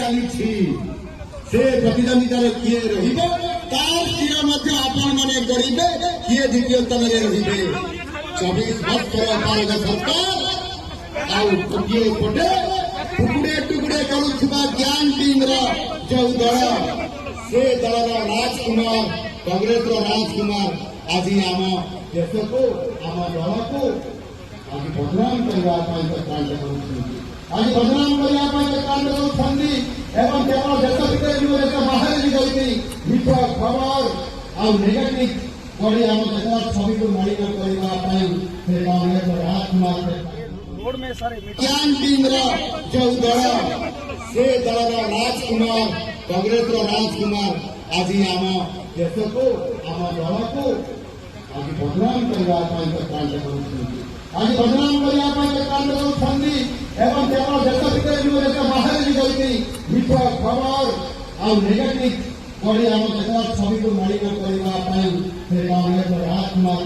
ଚାଲିଛି से प्रतिद्वंदिता किए रहिबे तार स्थिर मध्य आपण माने गड़िबे किए द्वितीय स्थान रे रहिबे 24 वर्षर पारग सरकार आउ किए पटे टुकड़े टुकड़े करुवा ज्ञान टीम रो जो दल से दल राजकुमार कांग्रेस राजकुमार आज आम देश को आम दल को आज बदनाम करने आज बदनाम करने एवं केवल देश भीतर देश बाहर भी गई मिथ खबर आ नेगेटिव बड़ी आम देश छवि को मलिन करने कांग्रेस राजकुमार ज्ञान टीम जो दल से दल राजकुमार कांग्रेस राजकुमार आज आम देश को आम दल को आज बदनाम करने आज बदनाम करने एवं केवल देश भीतर देश बाहर भी गई मिथ खबर आ नेगेटिव बड़ी आम देश छवि को मलिन करने कांग्रेस राजकुमार